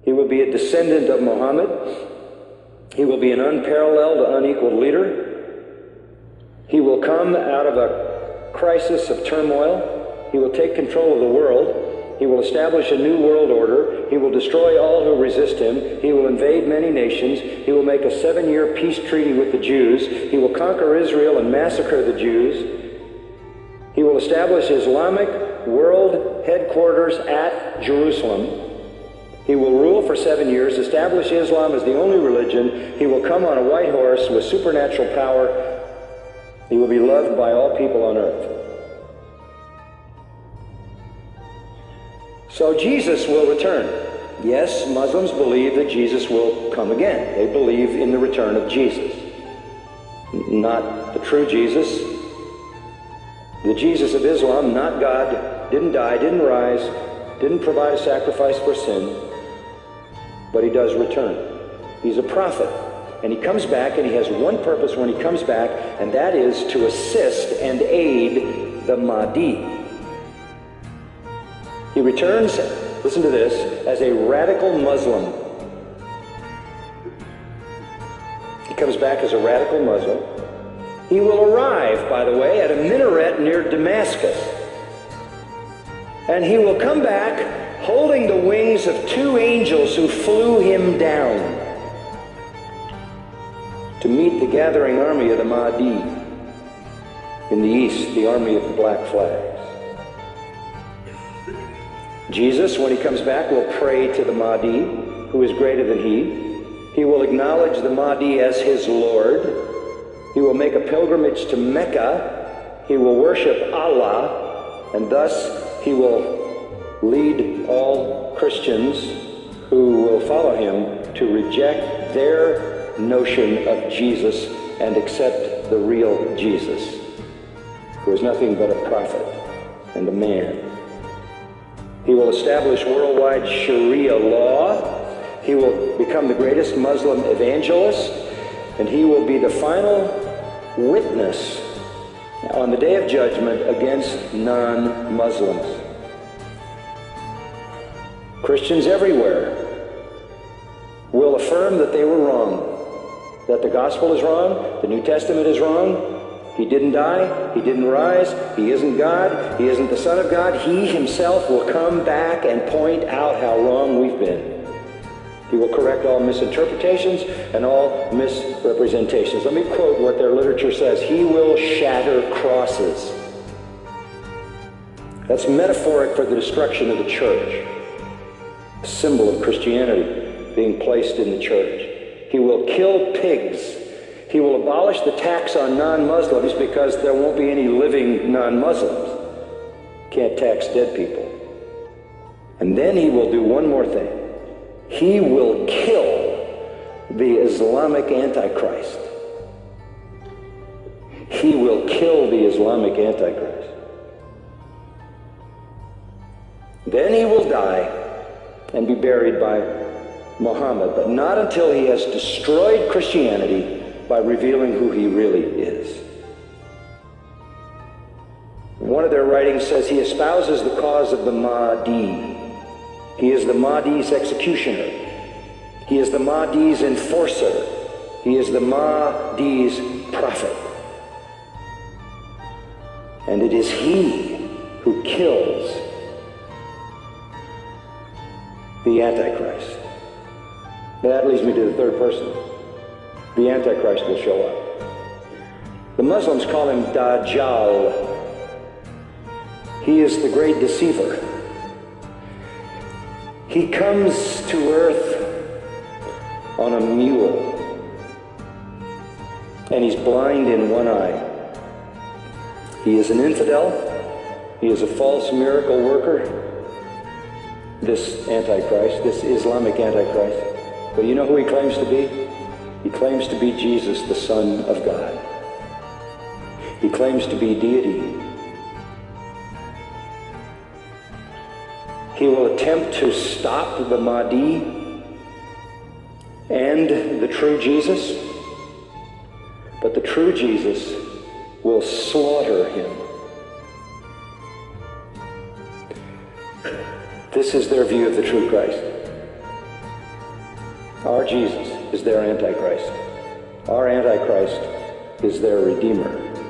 He will be a descendant of Muhammad. He will be an unparalleled, unequaled leader. He will come out of a crisis of turmoil. He will take control of the world. He will establish a new world order. He will destroy all who resist him. He will invade many nations. He will make a 7-year peace treaty with the Jews. He will conquer Israel and massacre the Jews. He will establish Islamic world headquarters at Jerusalem. He will rule for 7 years, establish Islam as the only religion. He will come on a white horse with supernatural power. He will be loved by all people on earth. So Jesus will return. Yes, Muslims believe that Jesus will come again. They believe in the return of Jesus. Not the true Jesus. The Jesus of Islam, not God, didn't die, didn't rise, didn't provide a sacrifice for sin, but he does return. He's a prophet, and he comes back, and he has one purpose when he comes back, and that is to assist and aid the Mahdi. He returns, listen to this, as a radical Muslim. He comes back as a radical Muslim. He will arrive, by the way, at a minaret near Damascus. And he will come back holding the wings of 2 angels who flew him down to meet the gathering army of the Mahdi in the east, the army of the black flags. Jesus, when he comes back, will pray to the Mahdi, who is greater than he. He will acknowledge the Mahdi as his Lord. He will make a pilgrimage to Mecca. He will worship Allah, and thus he will lead all Christians who will follow him to reject their notion of Jesus and accept the real Jesus, who is nothing but a prophet and a man. He will establish worldwide Sharia law. He will become the greatest Muslim evangelist, and he will be the final witness on the day of judgment against non-Muslims. Christians everywhere will affirm that they were wrong, that the gospel is wrong, the New Testament is wrong. He didn't die, he didn't rise, he isn't God, he isn't the Son of God. He himself will come back and point out how wrong we've been. He will correct all misinterpretations and all misrepresentations. Let me quote what their literature says. He will shatter crosses. That's metaphoric for the destruction of the church, a symbol of Christianity being placed in the church. He will kill pigs. He will abolish the tax on non-Muslims because there won't be any living non-Muslims. Can't tax dead people. And then he will do one more thing. He will kill the Islamic Antichrist. He will kill the Islamic Antichrist. Then he will die and be buried by Muhammad, but not until he has destroyed Christianity by revealing who he really is. One of their writings says he espouses the cause of the Mahdi. He is the Mahdi's executioner. He is the Mahdi's enforcer. He is the Mahdi's prophet. And it is he who kills the Antichrist. That leads me to the third person. The Antichrist will show up. The Muslims call him Dajjal. He is the great deceiver. He comes to earth on a mule, and he's blind in one eye. He is an infidel. He is a false miracle worker, this Antichrist, this Islamic Antichrist. But you know who he claims to be? He claims to be Jesus, the Son of God. He claims to be deity. He will attempt to stop the Mahdi and the true Jesus, but the true Jesus will slaughter him. This is their view of the true Christ. Our Jesus is their Antichrist. Our Antichrist is their Redeemer.